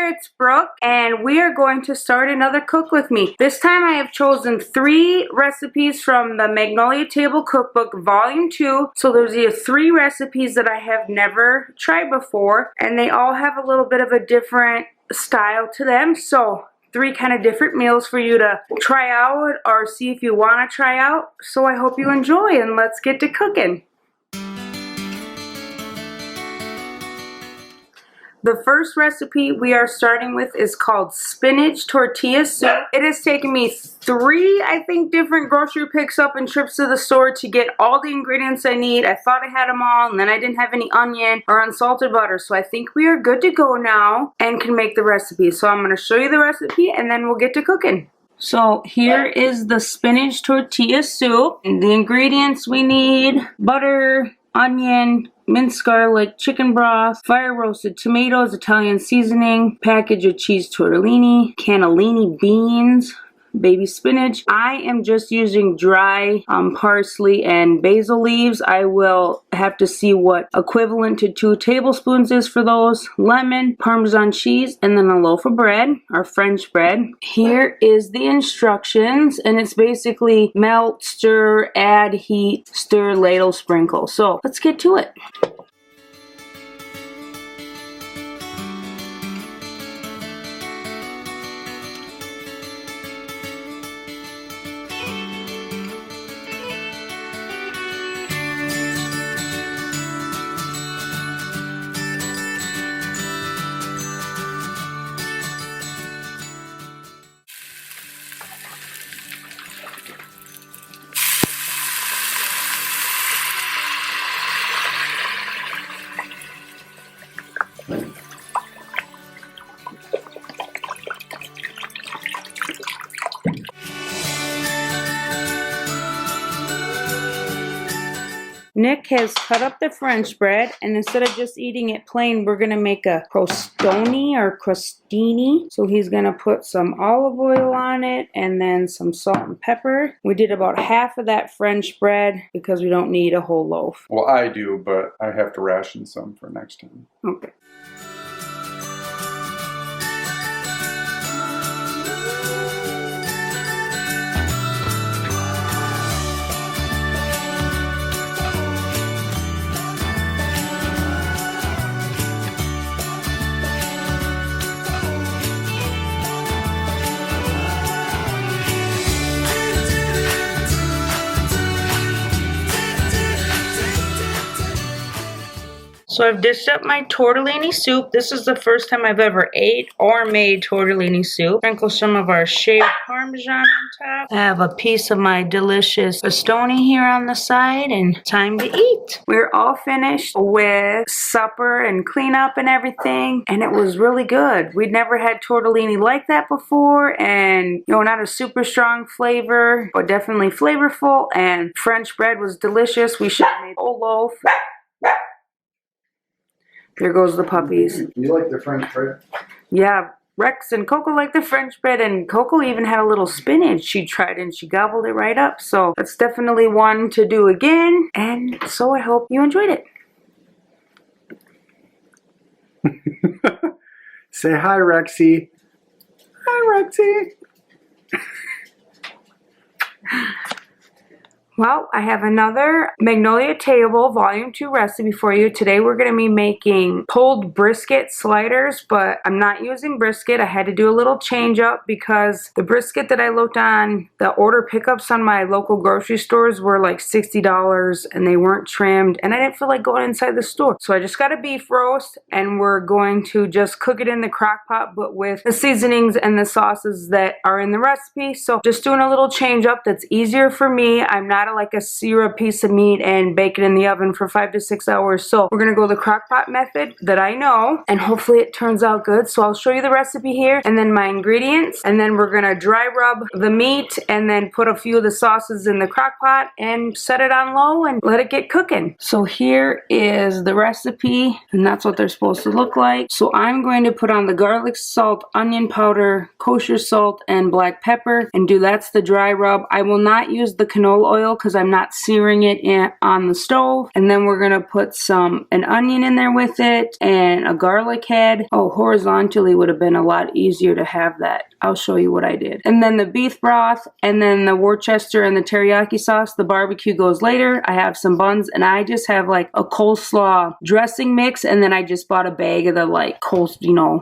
there, it's Brooke, and we are going to start another cook with me. This time I have chosen 3 recipes from the Magnolia Table Cookbook Volume 2. So there's these 3 recipes that I have never tried before, and they all have a little bit of a different style to them. So 3 kind of different meals for you to try out or see if you want to try out. So I hope you enjoy, and let's get to cooking. The first recipe we are starting with is called spinach tortilla soup. It has taken me 3, I think, different grocery picks up and trips to the store to get all the ingredients I need. I thought I had them all, and then I didn't have any onion or unsalted butter. So I think we are good to go now and can make the recipe. So I'm going to show you the recipe and then we'll get to cooking. So here is the spinach tortilla soup. And the ingredients we need: butter, onion, minced garlic, chicken broth, fire roasted tomatoes, Italian seasoning, package of cheese tortellini, cannellini beans, baby spinach. I am just using dry parsley and basil leaves. I will have to see what equivalent to 2 tablespoons is for those. Lemon, Parmesan cheese, and then a loaf of bread, or French bread. Here is the instructions, and it's basically melt, stir, add heat, stir, ladle, sprinkle. So let's get to it. Nick has cut up the French bread, and instead of just eating it plain, we're going to make a crostoni or crostini. So he's going to put some olive oil on it and then some salt and pepper. We did about half of that French bread because we don't need a whole loaf. Well, I do, but I have to ration some for next time. Okay. So I've dished up my tortellini soup. This is the first time I've ever ate or made tortellini soup. Sprinkle some of our shaved Parmesan on top. I have a piece of my delicious crostoni here on the side, and time to eat. We're all finished with supper and cleanup and everything, and it was really good. We'd never had tortellini like that before, and not a super strong flavor, but definitely flavorful, and French bread was delicious. We should have made a whole loaf. There goes the puppies. You like the French bread? Yeah, Rex and Coco like the French bread, and Coco even had a little spinach she tried and she gobbled it right up. So that's definitely one to do again, and so I hope you enjoyed it. Say hi, Rexy. Hi, Rexy. Well, I have another Magnolia Table Volume 2 recipe for you. Today we're going to be making pulled brisket sliders, but I'm not using brisket. I had to do a little change up because the brisket that I looked on, the order pickups on my local grocery stores were like $60 and they weren't trimmed, and I didn't feel like going inside the store. So I just got a beef roast, and we're going to just cook it in the crock pot, but with the seasonings and the sauces that are in the recipe. So just doing a little change up that's easier for me. I'm not like a sear a piece of meat and bake it in the oven for 5 to 6 hours. So we're gonna go the crock pot method that I know, and hopefully it turns out good. So I'll show you the recipe here and then my ingredients, and then we're gonna dry rub the meat and then put a few of the sauces in the crock pot and set it on low and let it get cooking. So here is the recipe, and that's what they're supposed to look like. So I'm going to put on the garlic, salt, onion powder, kosher salt, and black pepper, and that's the dry rub. I will not use the canola oil oil because I'm not searing it on the stove. And then we're gonna put an onion in there with it and a garlic head. Oh, horizontally would have been a lot easier to have that. I'll show you what I did. And then the beef broth, and then the Worcester and the teriyaki sauce. The barbecue goes later. I have some buns, and I just have like a coleslaw dressing mix, and then I just bought a bag of the like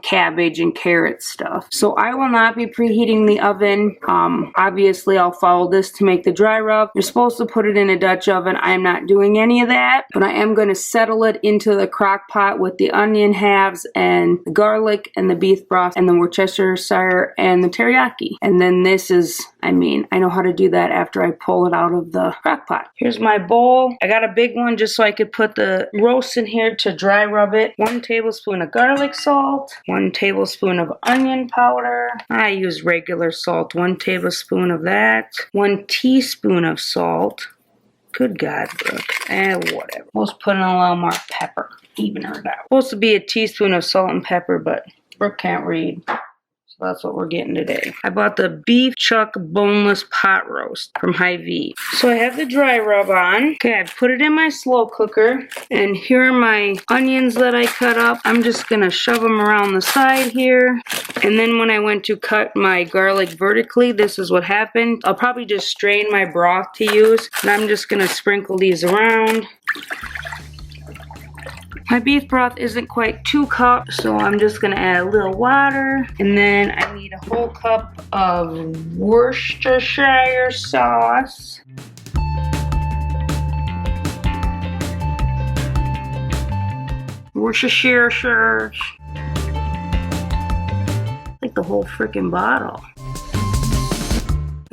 cabbage and carrot stuff. So I will not be preheating the oven. Obviously I'll follow this to make the dry rub. You're supposed to put it in a Dutch oven. I am not doing any of that, but I am going to settle it into the crock pot with the onion halves and the garlic and the beef broth and the Worcestershire and the teriyaki. And then this is, I know how to do that after I pull it out of the crock pot. Here's my bowl. I got a big one just so I could put the roast in here to dry rub it. 1 tablespoon of garlic salt, 1 tablespoon of onion powder. I use regular salt, 1 tablespoon of that, 1 teaspoon of salt. Good God, Brooke. Whatever. Let's put in a little more pepper. Even her out. Supposed to be a teaspoon of salt and pepper, but Brooke can't read. That's what we're getting today. I bought the beef chuck boneless pot roast from Hy-Vee. So I have the dry rub on. Okay, I put it in my slow cooker. And here are my onions that I cut up. I'm just gonna shove them around the side here. And then when I went to cut my garlic vertically, this is what happened. I'll probably just strain my broth to use. And I'm just gonna sprinkle these around. My beef broth isn't quite 2 cups, so I'm just gonna add a little water. And then I need a whole cup of Worcestershire sauce. Worcestershire. Like the whole freaking bottle.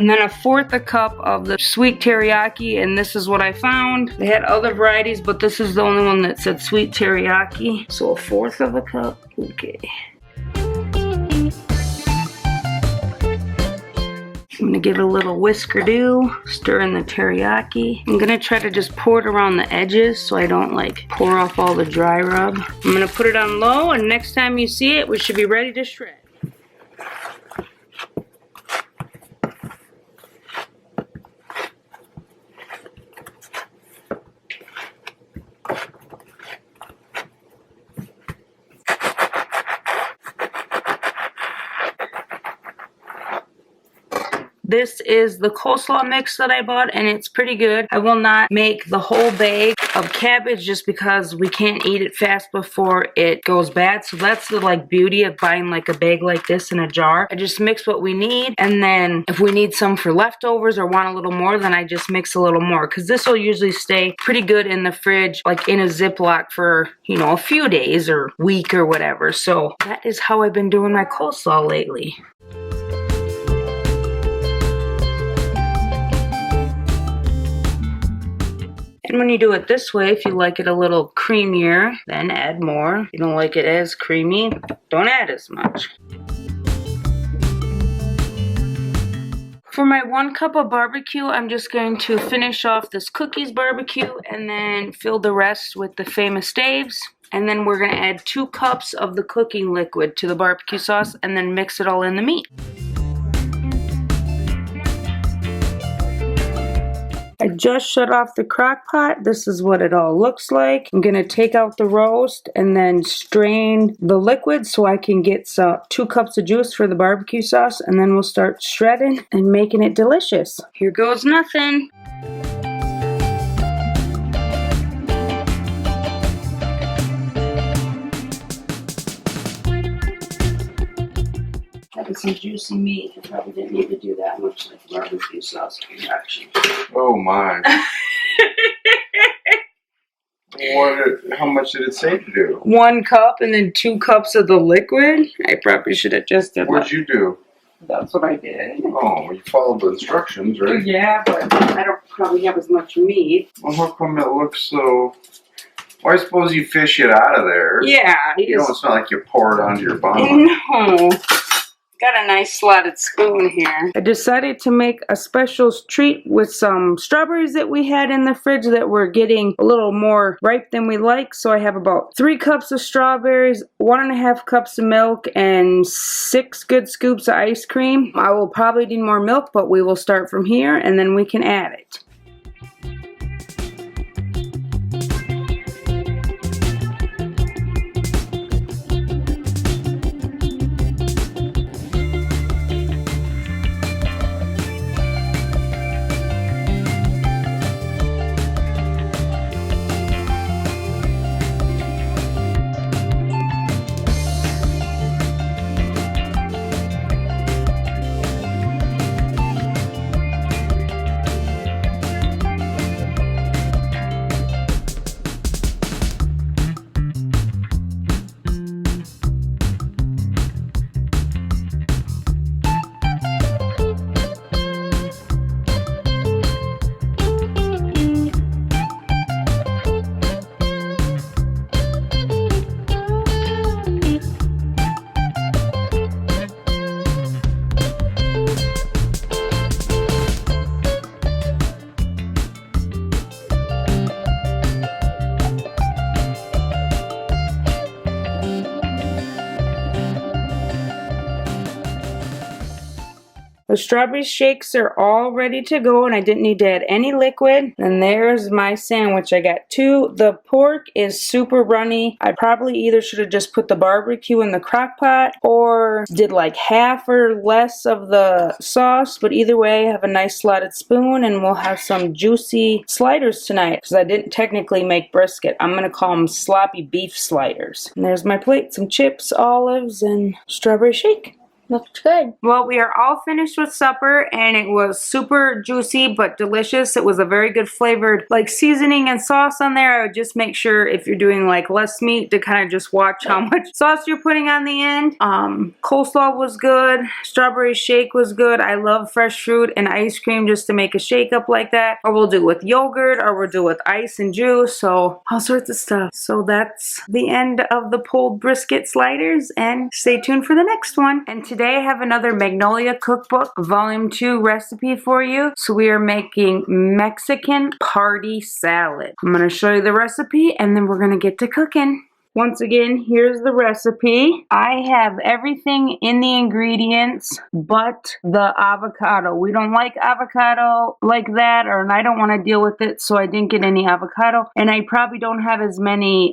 And then 1/4 a cup of the sweet teriyaki, and this is what I found. They had other varieties, but this is the only one that said sweet teriyaki. So 1/4 of a cup, okay. I'm gonna give it a little whisker-do, stir in the teriyaki. I'm gonna try to just pour it around the edges so I don't like pour off all the dry rub. I'm gonna put it on low, and next time you see it, we should be ready to shred. This is the coleslaw mix that I bought, and it's pretty good. I will not make the whole bag of cabbage just because we can't eat it fast before it goes bad. So that's the beauty of buying like a bag like this in a jar. I just mix what we need, and then if we need some for leftovers or want a little more, then I just mix a little more, because this will usually stay pretty good in the fridge, like in a Ziploc for, a few days or week or whatever. So that is how I've been doing my coleslaw lately. And when you do it this way, if you like it a little creamier, then add more. If you don't like it as creamy, don't add as much. For my 1 cup of barbecue, I'm just going to finish off this cookies barbecue and then fill the rest with the Famous Dave's. And then we're going to add 2 cups of the cooking liquid to the barbecue sauce and then mix it all in the meat. I just shut off the crock pot. This is what it all looks like. I'm gonna take out the roast and then strain the liquid so I can get 2 cups of juice for the barbecue sauce, and then we'll start shredding and making it delicious. Here goes nothing. Some juicy meat. I probably didn't need to do that much like barbecue sauce reaction. Oh my. How much did it say to do? 1 cup and then 2 cups of the liquid. I probably should have just did What'd you do? That's what I did. Oh, you followed the instructions, right? Yeah, but I don't probably have as much meat. Well, how come it looks so... Well, I suppose you fish it out of there. Yeah. It's not like you pour it onto your bun. No. Got a nice slotted spoon here. I decided to make a special treat with some strawberries that we had in the fridge that were getting a little more ripe than we like. So I have about 3 cups of strawberries, 1.5 cups of milk, and 6 good scoops of ice cream. I will probably need more milk, but we will start from here and then we can add it. The strawberry shakes are all ready to go, and I didn't need to add any liquid. And there's my sandwich. I got 2. The pork is super runny. I probably either should have just put the barbecue in the crock pot or did like half or less of the sauce, but either way, I have a nice slotted spoon, and we'll have some juicy sliders tonight because I didn't technically make brisket. I'm gonna call them sloppy beef sliders. And there's my plate, some chips, olives, and strawberry shake. Looks good. Well, we are all finished with supper, and it was super juicy but delicious. It was a very good flavored like seasoning and sauce on there. I would just make sure if you're doing like less meat to kind of just watch how much sauce you're putting on the end. Coleslaw was good. Strawberry shake was good. I love fresh fruit and ice cream just to make a shake up like that. Or we'll do it with yogurt, or we'll do it with ice and juice. So all sorts of stuff. So that's the end of the pulled brisket sliders, and stay tuned for the next one. And today I have another Magnolia cookbook volume 2 recipe for you. So we are making Mexican party salad. I'm going to show you the recipe, and then we're going to get to cooking. Once again, here's the recipe. I have everything in the ingredients but the avocado. We don't like avocado like that, and I don't want to deal with it, so I didn't get any avocado. And I probably don't have as many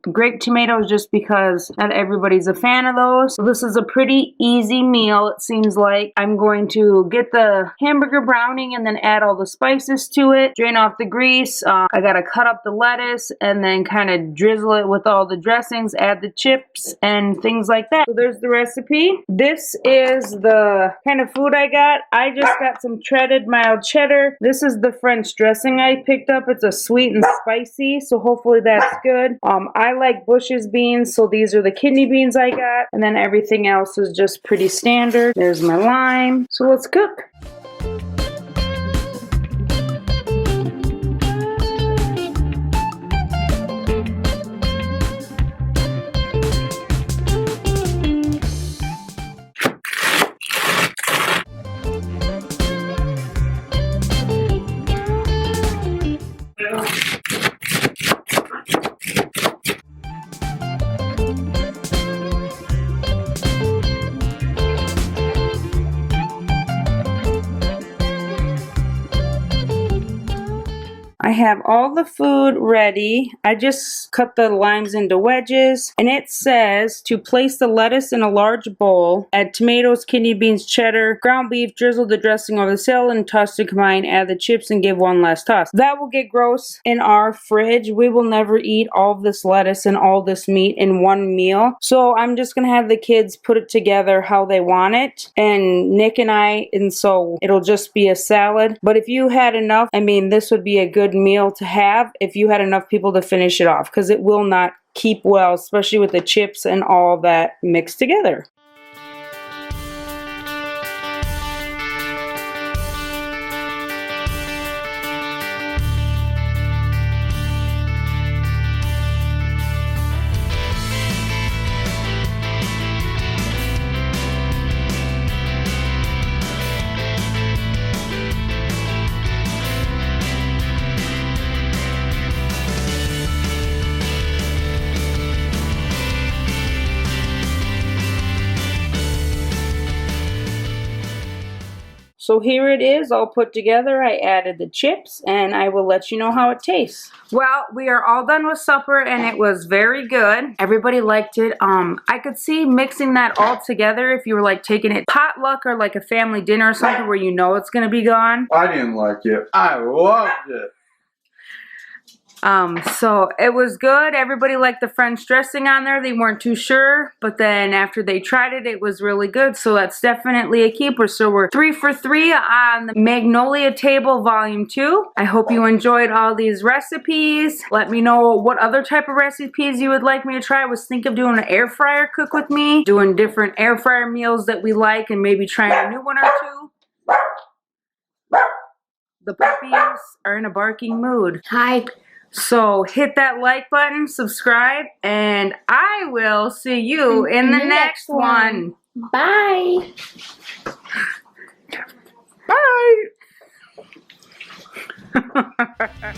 grape tomatoes just because not everybody's a fan of those. So this is a pretty easy meal, it seems like. I'm going to get the hamburger browning and then add all the spices to it. Drain off the grease. I gotta cut up the lettuce and then kind of drizzle it with all the dressings, add the chips and things like that. So there's the recipe. This is the kind of food I got. I just got some shredded mild cheddar. This is the French dressing I picked up. It's a sweet and spicy, so hopefully that's good. I like Bush's beans, so these are the kidney beans I got, and then everything else is just pretty standard. There's my lime. So let's cook. I have all the food ready. I just cut the limes into wedges, and it says to place the lettuce in a large bowl, add tomatoes, kidney beans, cheddar, ground beef, drizzle the dressing over the salad and toss to combine, add the chips and give one last toss. That will get gross in our fridge. We will never eat all of this lettuce and all this meat in one meal. So I'm just gonna have the kids put it together how they want it, and Nick and I, and so it'll just be a salad. But if you had enough, I mean, this would be a good meal to have if you had enough people to finish it off, because it will not keep well, especially with the chips and all that mixed together. So here it is all put together. I added the chips, and I will let you know how it tastes. Well, we are all done with supper, and it was very good. Everybody liked it. I could see mixing that all together if you were like taking it potluck or like a family dinner or something where you know it's going to be gone. I didn't like it. I loved it. So it was good. Everybody liked the French dressing on there. They weren't too sure, but then after they tried it, it was really good. So that's definitely a keeper. So we're 3 for 3 on the Magnolia table volume 2. I hope you enjoyed all these recipes. Let me know what other type of recipes you would like me to try. I was thinking of doing an air fryer cook with me, doing different air fryer meals that we like, and maybe trying a new one or two. The puppies are in a barking mood. Hi. So hit that like button, subscribe, and I will see you in the next one. Bye. Bye.